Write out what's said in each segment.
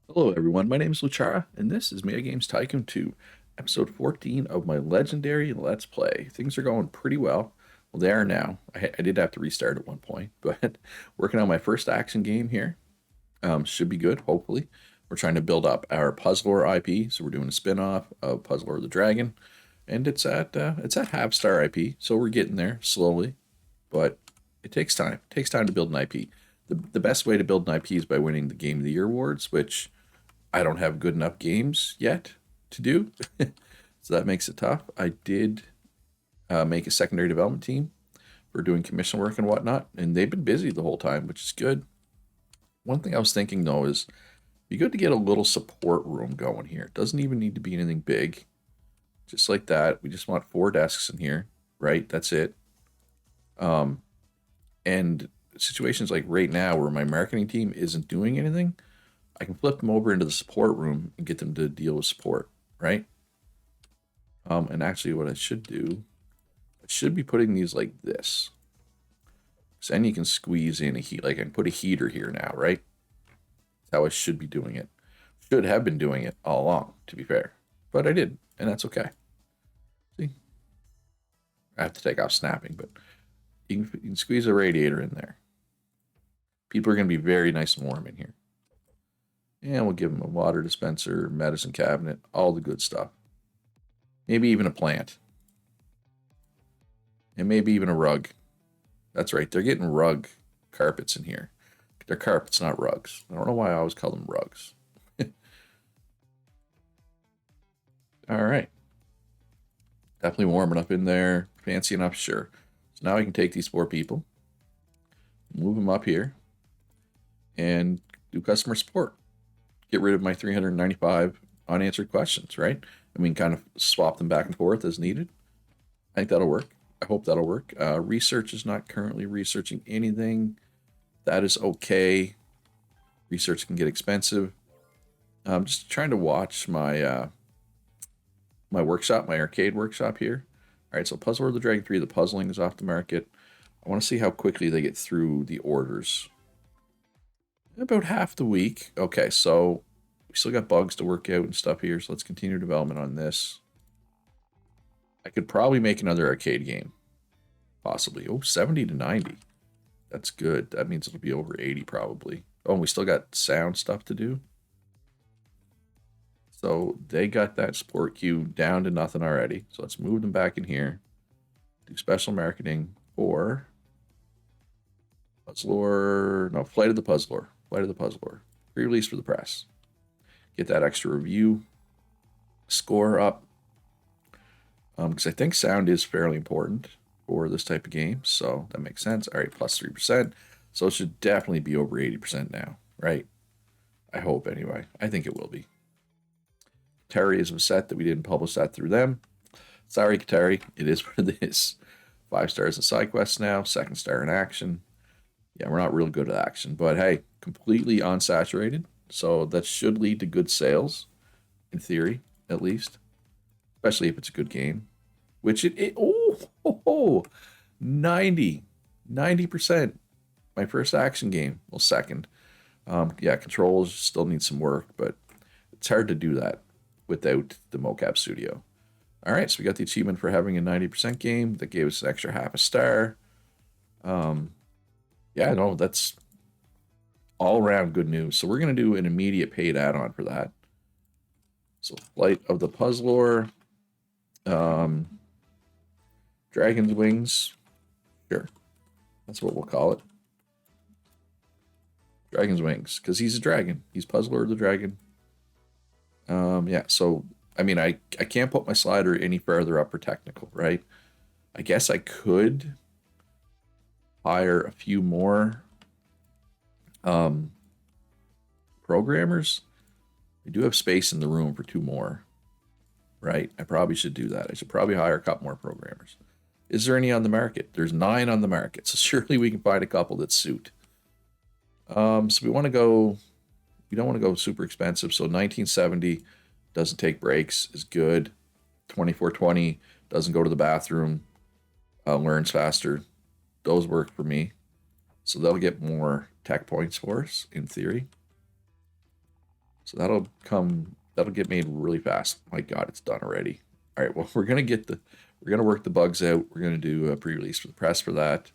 Hello, everyone. My name is Luchara, and this is Mega Games Tycoon 2, episode 14 of my legendary Let's Play. Things are going pretty well. Well, they are now. I did have to restart at one point, but working on my first action game here. Should be good, hopefully. We're trying to build up our Puzzlor IP, so we're doing a spin-off of Puzzlor the Dragon, and it's at half star IP, so we're getting there slowly, but it takes time. It takes time to build an IP. The best way to build an IP is by winning the Game of the Year awards, which I don't have good enough games yet to do, so that makes it tough. I did make a secondary development team for doing commission work and whatnot, and they've been busy the whole time, which is good. One thing I was thinking though is it'd be good to get a little support room going here. It doesn't even need to be anything big, just like that. We just want 4 desks in here, right? That's it. Um, and situations like right now where my marketing team isn't doing anything, I can flip them over into the support room and get them to deal with support, right? And actually, what I should do, I should be putting these like this. So then you can squeeze in a heat, like I can put a heater here now, right? That's how I should be doing it. Should have been doing it all along, to be fair, but I did, and that's okay. See, I have to take off snapping, but you can squeeze a radiator in there. People are going to be very nice and warm in here. And we'll give them a water dispenser, medicine cabinet, all the good stuff. Maybe even a plant. And maybe even a rug. That's right, they're getting rug carpets in here. They're carpets, not rugs. I don't know why I always call them rugs. All right. Definitely warm enough in there. Fancy enough, sure. So now I can take these 4 people, move them up here, and do customer support. Get rid of my 395 unanswered questions, right? And we can kind of swap them back and forth as needed. I think that'll work. I hope that'll work. Research is not currently researching anything. That is okay. Research can get expensive. I'm just trying to watch my workshop, my arcade workshop here. All right, so Puzzle of the Dragon 3, the puzzling is off the market. I want to see how quickly they get through the orders. About half the week. Okay, so we still got bugs to work out and stuff here, so let's continue development on this. I could probably make another arcade game. Possibly. Oh, 70 to 90. That's good. That means it'll be over 80 probably. Oh, and we still got sound stuff to do. So they got that support queue down to nothing already. So let's move them back in here. Do special marketing for Puzzlor. No, Flight of the Puzzlor. Flight of the Puzzlor. Pre-release for the press. Get that extra review score up. Because I think sound is fairly important for this type of game. So that makes sense. All right, plus 3%. So it should definitely be over 80% now, right? I hope anyway. I think it will be. Kateri is upset that we didn't publish that through them. Sorry, Kateri. It is what it is. 5 stars in side quests now. 2nd star in action. Yeah, we're not real good at action, but hey, completely unsaturated. So that should lead to good sales, in theory, at least. Especially if it's a good game. Which oh, 90%. My first action game. Well, second. Yeah, controls still need some work, but it's hard to do that without the mocap studio. All right, so we got the achievement for having a 90% game that gave us an extra half a star. Yeah, no, that's all around good news. So we're going to do an immediate paid add-on for that. So Flight of the Puzzlor, Dragon's Wings, sure, that's what we'll call it. Dragon's Wings, because he's a dragon. He's Puzzlor the Dragon. Yeah, so I mean, I can't put my slider any further up for technical, right? I guess I could hire a few more programmers. I do have space in the room for 2 more, right? I probably should do that. I should probably hire a couple more programmers. Is there any on the market? There's 9 on the market, so surely we can find a couple that suit. So we want to go. We don't want to go super expensive. So 1970 doesn't take breaks is good. 2420 doesn't go to the bathroom. Learns faster. Those work for me. So they'll get more tech points for us in theory. So that'll get made really fast. My God, it's done already. All right, well, we're gonna work the bugs out. We're gonna do a pre-release for the press for that.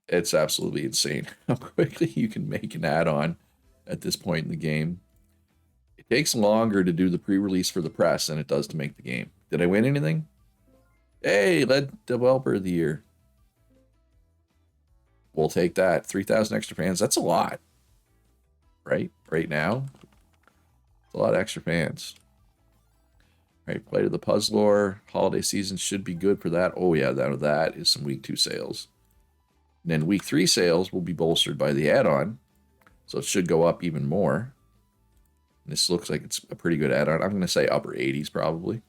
It's absolutely insane how quickly you can make an add-on at this point in the game. It takes longer to do the pre-release for the press than it does to make the game. Did I win anything? Hey, lead developer of the year. We'll take that. 3,000 extra fans. That's a lot, right? Right now, it's a lot of extra fans. Right, play to the Puzzlor. Holiday season should be good for that. Oh yeah, that is some week 2 sales. And then week 3 sales will be bolstered by the add-on, so it should go up even more. And this looks like it's a pretty good add-on. I'm going to say upper 80s probably.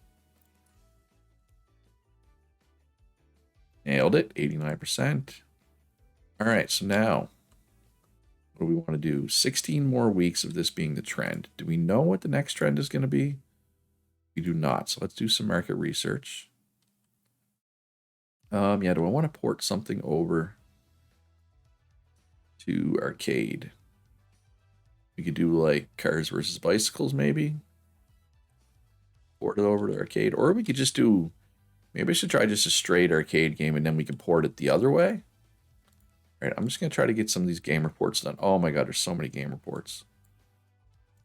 Nailed it, 89%. All right, so now what do we want to do? 16 more weeks of this being the trend. Do we know what the next trend is going to be? We do not. So let's do some market research. Yeah, do I want to port something over to arcade? We could do like cars versus bicycles, maybe. Port it over to arcade. Or we could just do, maybe I should try just a straight arcade game and then we can port it the other way. All right, I'm just going to try to get some of these game reports done. Oh my God, there's so many game reports.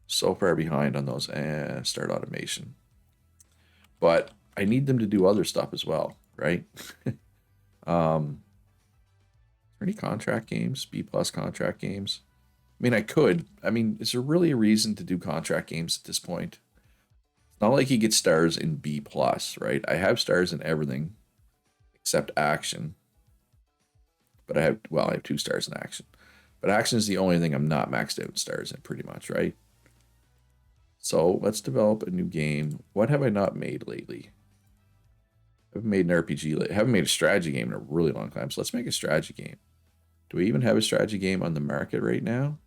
So far behind on those. Start automation. But I need them to do other stuff as well, right? Any contract games? B+ contract games? I mean, I could. I mean, is there really a reason to do contract games at this point? It's not like you get stars in B+, right? I have stars in everything except action. But I have 2 stars in action. But action is the only thing I'm not maxed out stars in, pretty much, right? So let's develop a new game. What have I not made lately? I haven't made an RPG. I haven't made a strategy game in a really long time. So let's make a strategy game. Do we even have a strategy game on the market right now?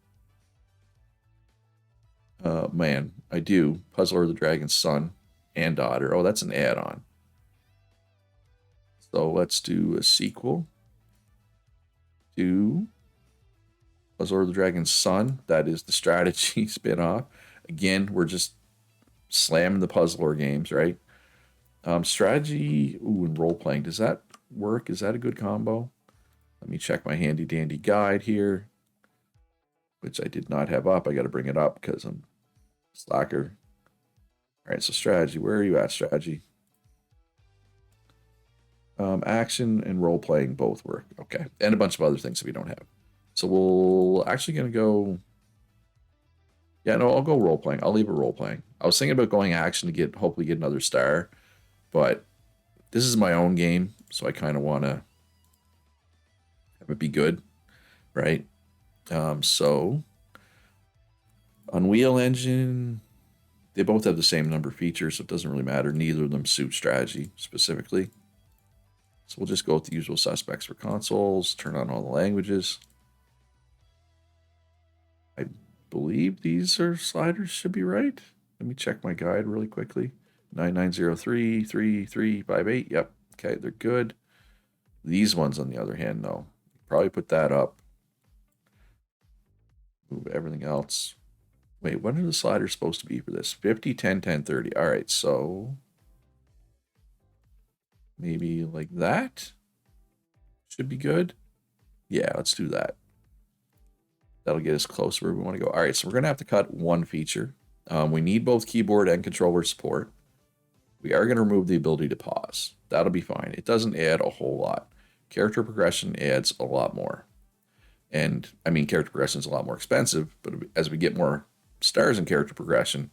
Man, I do. Puzzler of the Dragon's Son and Daughter. Oh, that's an add-on. So let's do a sequel to Puzzler of the Dragon's Son. That is the strategy spin-off. Again, we're just slamming the Puzzler games, right? Strategy, and role-playing. Does that work? Is that a good combo? Let me check my handy-dandy guide here, which I did not have up. I got to bring it up because I'm slacker. All right, so strategy. Where are you at, strategy? Action and role-playing both work. Okay, and a bunch of other things that we don't have. So we'll actually going to go... Yeah, no, I'll go role-playing. I'll leave it role-playing. I was thinking about going action to hopefully get another star, but this is my own game, so I kind of want to have it be good, right? So Unreal Engine, they both have the same number of features, so it doesn't really matter. Neither of them suit strategy specifically. So we'll just go with the usual suspects for consoles, turn on all the languages. I believe these are sliders should be right. Let me check my guide really quickly. 99033358. Yep. Okay, they're good. These ones, on the other hand, no. Probably put that up. Move everything else. Wait, what are the sliders supposed to be for this? 50, 10, 10, 30. All right, so maybe like that should be good. Yeah, let's do that. That'll get us close where we want to go. All right, so we're going to have to cut one feature. We need both keyboard and controller support. We are going to remove the ability to pause. That'll be fine. It doesn't add a whole lot. Character progression adds a lot more. And, I mean, character progression is a lot more expensive, but as we get more stars in character progression,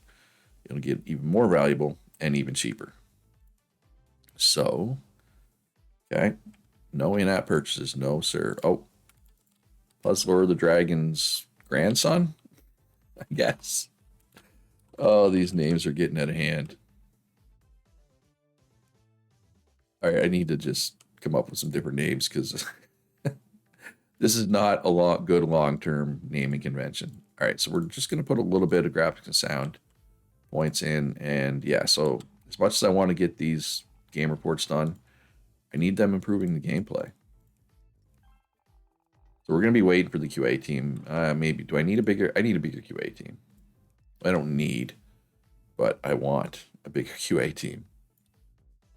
it'll get even more valuable and even cheaper. So, okay. No in-app purchases. No, sir. Oh, Puzzler of the Dragon's grandson? I guess. Oh, these names are getting out of hand. All right, I need to just come up with some different names because this is not a good long-term naming convention. All right, so we're just going to put a little bit of graphics and sound points in. And yeah, so as much as I want to get these game reports done, I need them improving the gameplay. So we're going to be waiting for the QA team. Maybe, do I need a bigger, I need a bigger QA team. I don't need, but I want a big QA team.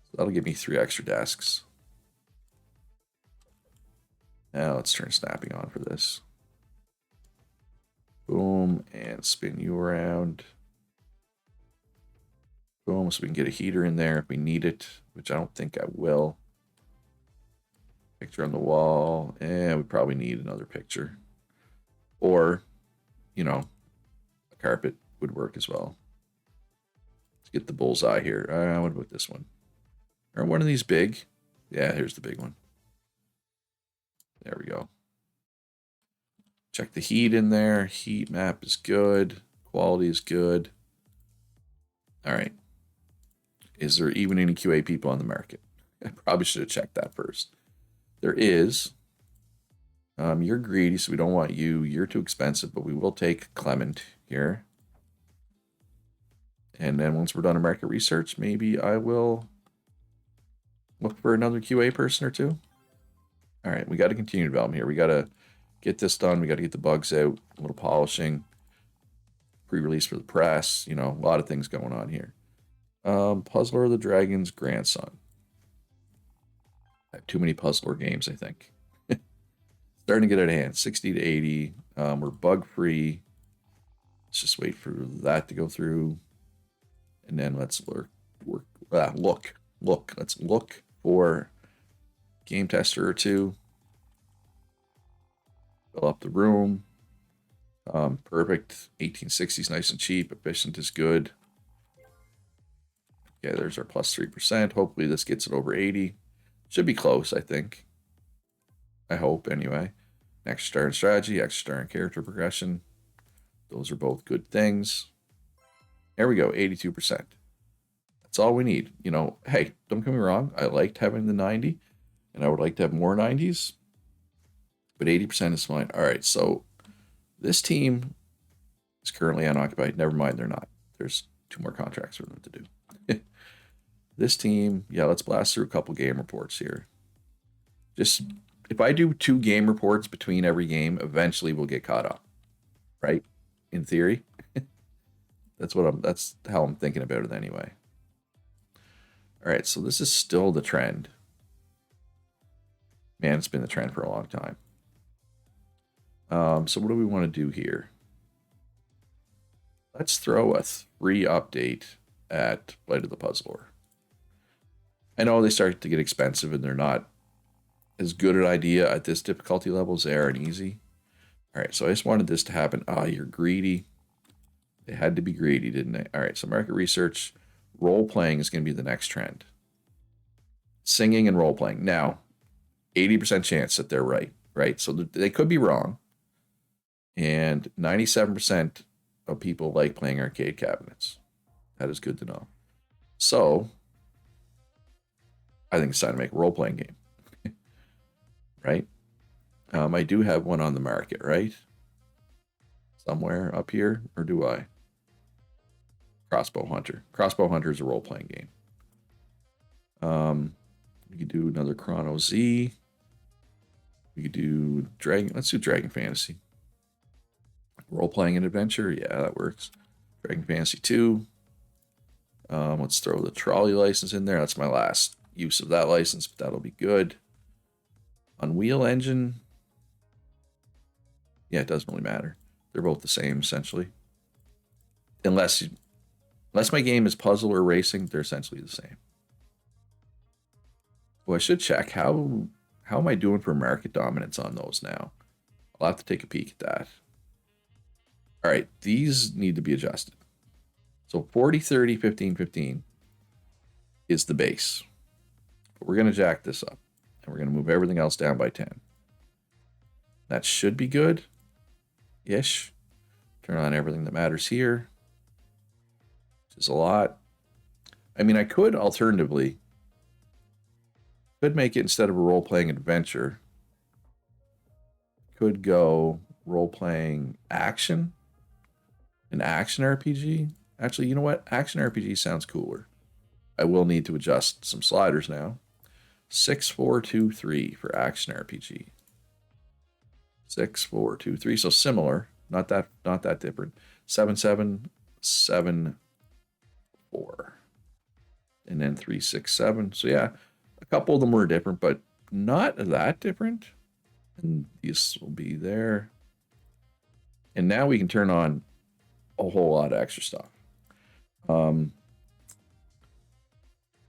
So that'll give me 3 extra desks. Now let's turn snapping on for this. Boom, and spin you around. Boom, so we can get a heater in there if we need it, which I don't think I will. Picture on the wall, and we probably need another picture. Or, you know, a carpet would work as well. Let's get the bullseye here. What about this one? Or one of these big? Yeah, here's the big one. There we go. Check the heat in there. Heat map is good. Quality is good. All right. Is there even any QA people on the market? I probably should have checked that first. There is. You're greedy, so we don't want you. You're too expensive, but we will take Clement here. And then once we're done our market research, maybe I will look for another QA person or two. All right, we got to continue development here. We got to get this done. We got to get the bugs out, a little polishing, pre-release for the press. You know, a lot of things going on here. Puzzler the Dragon's grandson. I have too many Puzzler games, I think. Starting to get out of hand. 60 to 80. We're bug free. Let's just wait for that to go through. And then let's look. Let's look for game tester or two. Fill up the room. Perfect. 1860s nice and cheap. Efficient is good. Yeah, there's our plus 3%. Hopefully this gets it over 80. Should be close, I think. I hope, anyway. Extra star in strategy, extra star in character progression. Those are both good things. There we go, 82%. That's all we need. You know, hey, don't get me wrong. I liked having the 90, and I would like to have more 90s. But 80% is fine. All right, so this team is currently unoccupied. Never mind, they're not. There's 2 more contracts for them to do. This team, yeah, let's blast through a couple game reports here. Just, if I do 2 game reports between every game, eventually we'll get caught up, right? In theory. That's how I'm thinking about it anyway. All right, so this is still the trend. Man, it's been the trend for a long time. So what do we want to do here? Let's throw a 3 update at Blight of the Puzzler. I know they start to get expensive and they're not as good an idea at this difficulty level as they are in easy. All right, so I just wanted this to happen. You're greedy. They had to be greedy, didn't they? All right, so market research, role-playing is going to be the next trend. Singing and role-playing. Now, 80% chance that they're right? So they could be wrong. And 97% of people like playing arcade cabinets. That is good to know. So, I think it's time to make a role-playing game. Right? I do have one on the market, right? Somewhere up here, or do I? Crossbow Hunter. Crossbow Hunter is a role-playing game. We could do another Chrono Z. We could do Dragon. Let's do Dragon Fantasy. Role-playing and adventure. Yeah, that works. Dragon Fantasy 2. Let's throw the trolley license in there. That's my last use of that license, but that'll be good. Unreal Engine. Yeah, it doesn't really matter. They're both the same, essentially. Unless my game is puzzle or racing, they're essentially the same. Well, I should check how am I doing for market dominance on those now? I'll have to take a peek at that. All right, these need to be adjusted. So 40, 30, 15, 15 is the base. But we're going to jack this up. And we're going to move everything else down by 10. That should be good-ish. Turn on everything that matters here. Which is a lot. I mean, I could alternatively make it instead of a role-playing adventure. Could go role-playing action. An action RPG. Actually, you know what? Action RPG sounds cooler. I will need to adjust some sliders now. 6, 4, 2, 3 for action RPG. 6, 4, 2, 3. So similar, not that different. 7, 7 7, 4. And then 3, 6, 7. So yeah, a couple of them were different, but not that different. And these will be there. And now we can turn on a whole lot of extra stuff.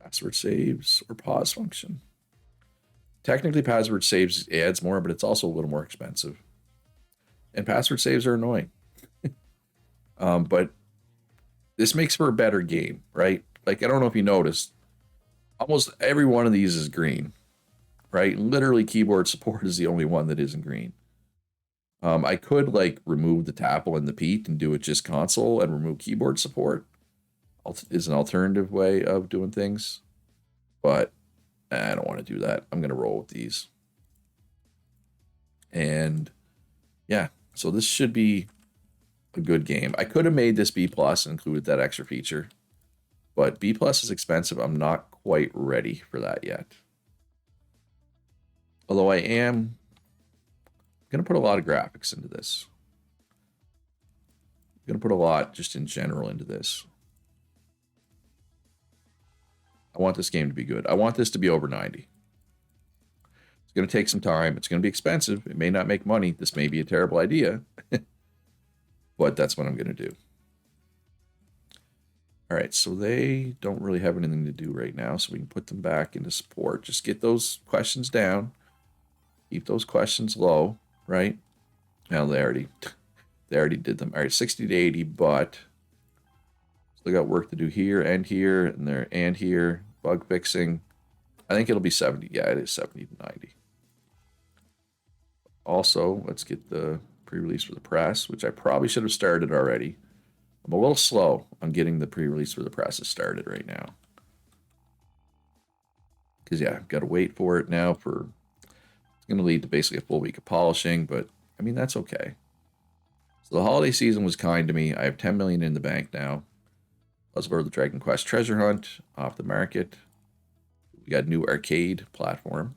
Password saves or pause function. Technically, password saves adds more, but it's also a little more expensive. And password saves are annoying. But this makes for a better game, right? Like, I don't know if you noticed, almost every one of these is green, right? Literally, keyboard support is the only one that isn't green. I could like remove the Tapple and the Pete and do it just console and remove keyboard support. Is an alternative way of doing things, but I don't want to do that. I'm gonna roll with these, and yeah, so this should be a good game. I could have made this B plus and included that extra feature, but B plus is expensive. I'm not quite ready for that yet. Although I am gonna put a lot of graphics into this. I'm gonna put a lot just in general into this. I want this game to be good. I want this to be over 90. It's going to take some time. It's going to be expensive. It may not make money. This may be a terrible idea, but that's what I'm going to do. All right, so they don't really have anything to do right now, so we can put them back into support. Just get those questions down. Keep those questions low, right? Now they already did them. All right, 60 to 80, but still got work to do here, and here. Bug fixing. I think it'll be 70. Yeah, it is 70 to 90. Also, let's get the pre-release for the press, which I probably should have started already. I'm a little slow on getting the pre-release for the presses started right now. Because, yeah, I've got to wait for it now for... It's going to lead to basically a full week of polishing, but, I mean, that's okay. So the holiday season was kind to me. I have 10 million in the bank now. Let's go to the Dragon Quest Treasure Hunt off the market. We got a new arcade platform.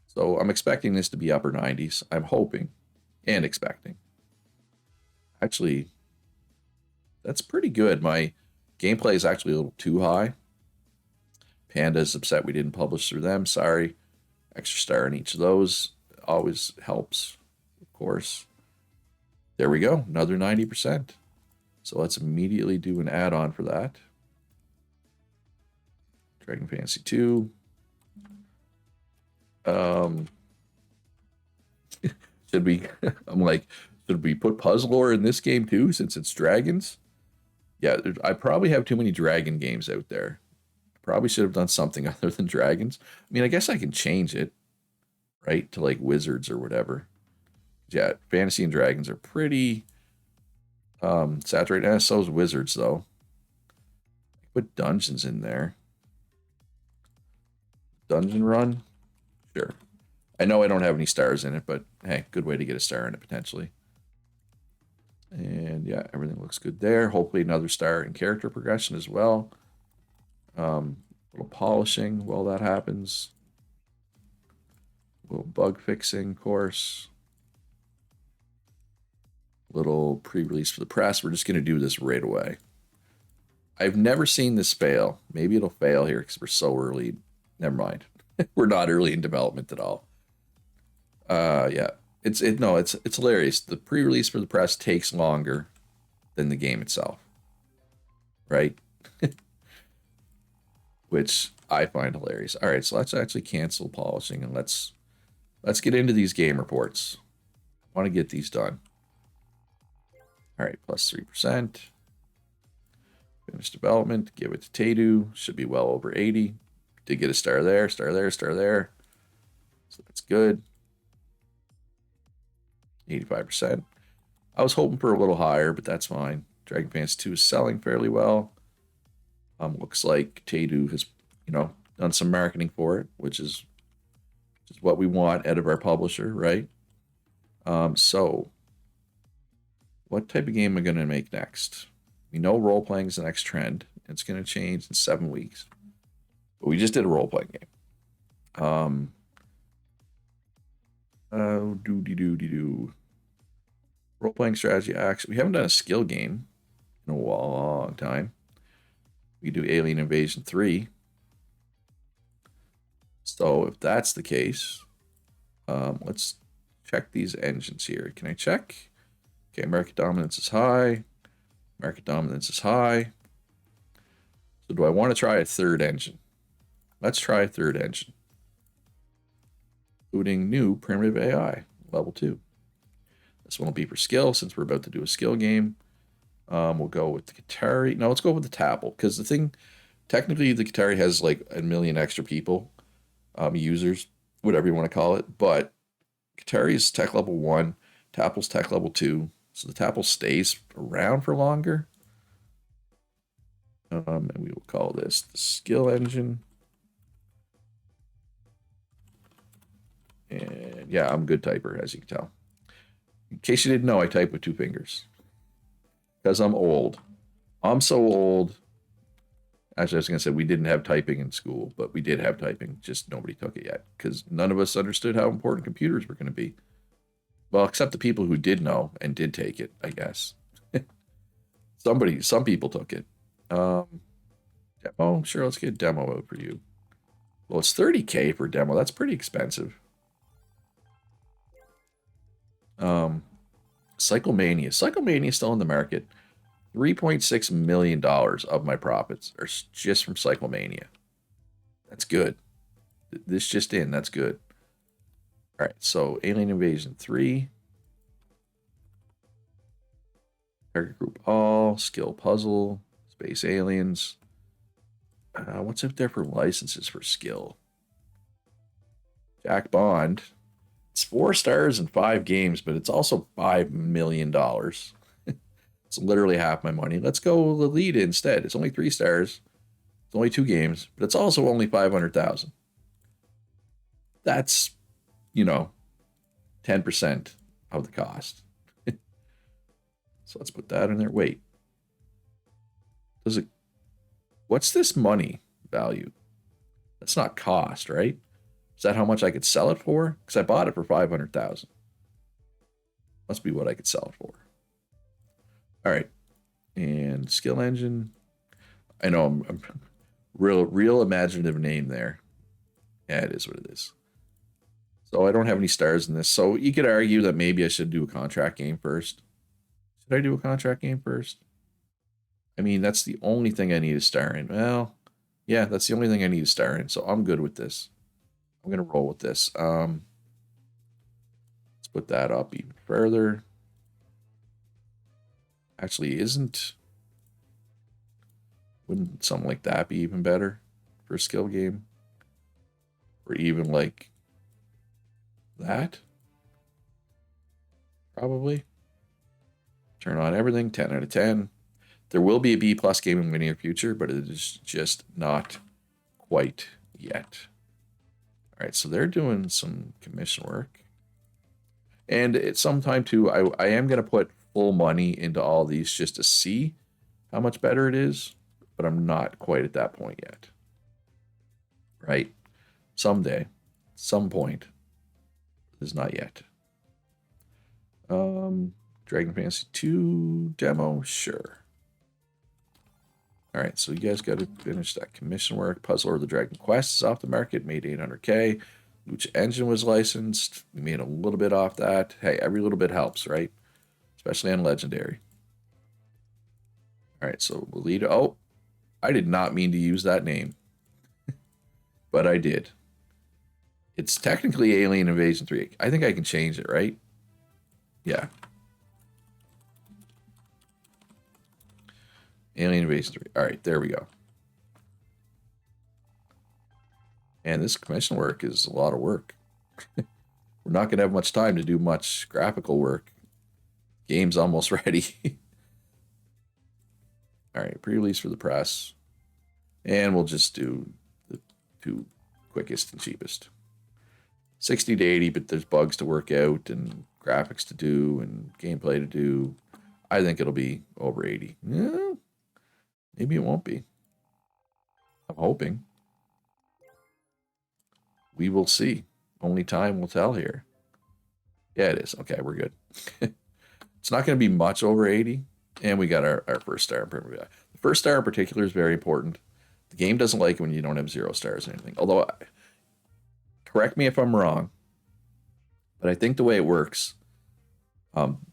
So I'm expecting this to be upper 90s. I'm hoping and expecting. Actually, that's pretty good. My gameplay is actually a little too high. Panda's upset we didn't publish through them. Sorry. Extra star in each of those. Always helps, of course. There we go. Another 90%. So let's immediately do an add-on for that. Dragon Fantasy 2. Should we, I'm like, should we put Puzzle Lore in this game too, since it's dragons? Yeah, I probably have too many dragon games out there. Probably should have done something other than dragons. I mean, I guess I can change it, right, to like wizards or whatever. Yeah, fantasy and dragons are pretty saturated. So is wizards, though. Put dungeons in there. Dungeon run? Sure. I know I don't have any stars in it, but hey, good way to get a star in it potentially. And yeah, everything looks good there. Hopefully another star in character progression as well. Little polishing while that happens. Little bug fixing course. Little pre-release for the press. We're just going to do this right away. I've never seen this fail. Maybe it'll fail here because we're so early. Never mind. We're not early in development at all. Yeah. It's hilarious. The pre-release for the press takes longer than the game itself. Right? Which I find hilarious. All right, so let's actually cancel polishing and let's get into these game reports. I want to get these done. All right, plus 3%. Finish development. Give it to Tadu. Should be well over 80. Did get a star there, star there, star there. So that's good. 85%. I was hoping for a little higher, but that's fine. Dragon Fantasy 2 is selling fairly well. Looks like Tadu has, done some marketing for it, which is what we want out of our publisher, right? So what type of game am I going to make next? We know role-playing is the next trend. It's going to change in 7 weeks. But we just did a role-playing game. Role-playing strategy action. We haven't done a skill game. in a long time. We do Alien Invasion 3. So if that's the case, let's check these engines here. Can I check? Okay, market dominance is high. Market dominance is high. So do I want to try a third engine? Let's try a third engine. Including new primitive AI, level 2. This one will be for skill, since we're about to do a skill game. We'll go with the Qatari. No, let's go with the Tapple, because the thing, technically the Qatari has like a million extra people, users, whatever you want to call it, but Qatari is tech level 1, Tapple's tech level 2, so the Tapple stays around for longer. And we will call this the skill engine. And yeah, I'm a good typer, as you can tell. In case you didn't know, I type with 2 fingers. Because I'm old. I'm so old. Actually, I was going to say we didn't have typing in school, but we did have typing. Just nobody took it yet. Because none of us understood how important computers were going to be. Well, except the people who did know and did take it, I guess. Some people took it. Demo, sure, let's get a demo out for you. Well, it's 30K for demo. That's pretty expensive. Cyclemania. Cyclemania is still in the market. $3.6 million of my profits are just from Cyclemania. That's good. This just in. That's good. All right, so Alien Invasion 3. Target group all. Skill puzzle. Space aliens. What's up there for licenses for skill? Jack Bond. It's 4 stars and 5 games, but it's also $5 million. It's literally half my money. Let's go the lead instead. It's only 3 stars. It's only 2 games, but it's also only 500,000. That's, 10% of the cost. So let's put that in there. Wait. What's this money value? That's not cost, right? Is that how much I could sell it for? Because I bought it for 500,000. Must be what I could sell it for. All right. And skill engine. I know I'm real imaginative name there. Yeah, it is what it is. So I don't have any stars in this. So you could argue that maybe I should do a contract game first. Should I do a contract game first? I mean, that's the only thing I need a star in. Well, yeah, that's the only thing I need a star in. So I'm good with this. I'm going to roll with this. Let's put that up even further. Actually, wouldn't something like that be even better for a skill game? Or even like that? Probably. Turn on everything, 10 out of 10. There will be a B+ game in the near future, but it is just not quite yet. All right, so they're doing some commission work. And at some time, too, I am going to put full money into all these just to see how much better it is, but I'm not quite at that point yet. Right? Someday, some point, is not yet. Dragon Fantasy 2 demo, sure. All right, so you guys got to finish that commission work. Puzzle or the Dragon Quest is off the market, made 800K. Lucha Engine was licensed. We made a little bit off that. Hey, every little bit helps, right? Especially on Legendary. All right, so Lolita. Oh, I did not mean to use that name, but I did. It's technically Alien Invasion 3. I think I can change it, right? Yeah. Alien Invasion 3. All right, there we go. And this commission work is a lot of work. We're not going to have much time to do much graphical work. Game's almost ready. All right, pre-release for the press. And we'll just do the 2 quickest and cheapest. 60 to 80, but there's bugs to work out and graphics to do and gameplay to do. I think it'll be over 80. Yeah, maybe it won't be. I'm hoping. We will see. Only time will tell here. Yeah, it is. Okay, we're good. It's not going to be much over 80, And we got our first star. The first star in particular is very important. The game doesn't like it when you don't have 0 stars or anything. Although, correct me if I'm wrong, but I think the way it works,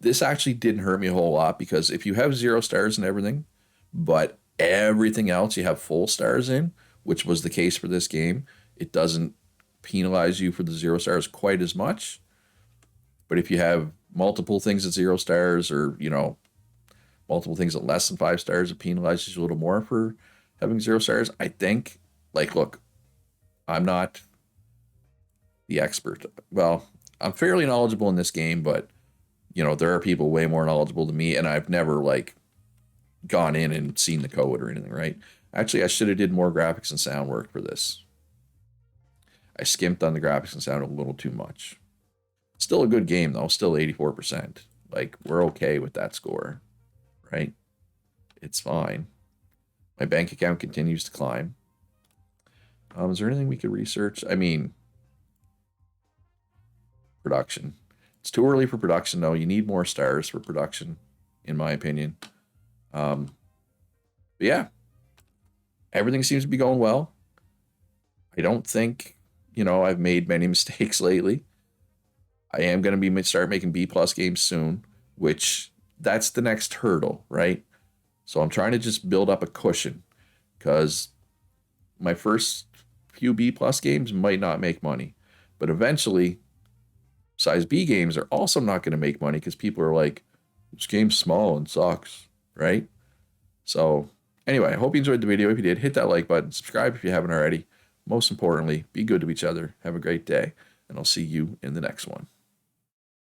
this actually didn't hurt me a whole lot because if you have 0 stars and everything, but everything else you have full stars in, which was the case for this game, it doesn't penalize you for the 0 stars quite as much. But if you have multiple things at 0 stars or, multiple things at less than 5 stars, it penalizes you a little more for having 0 stars. I think, like, look, I'm not the expert. Well, I'm fairly knowledgeable in this game, but there are people way more knowledgeable than me, and I've never like gone in and seen the code or anything, right? Actually, I should have did more graphics and sound work for this. I skimped on the graphics and sound a little too much. Still a good game though, still 84%. Like, we're okay with that score, right? It's fine. My bank account continues to climb. Is there anything we could research? I mean, production. It's too early for production, though. You need more stars for production, in my opinion. But yeah, everything seems to be going well. I don't think, I've made many mistakes lately. I am going to be start making B plus games soon, which that's the next hurdle, right? So I'm trying to just build up a cushion because my first few B plus games might not make money, but eventually size B games are also not going to make money because people are like, this game's small and sucks, right? So anyway, I hope you enjoyed the video. If you did, hit that like button, subscribe if you haven't already. Most importantly, be good to each other. Have a great day, and I'll see you in the next one.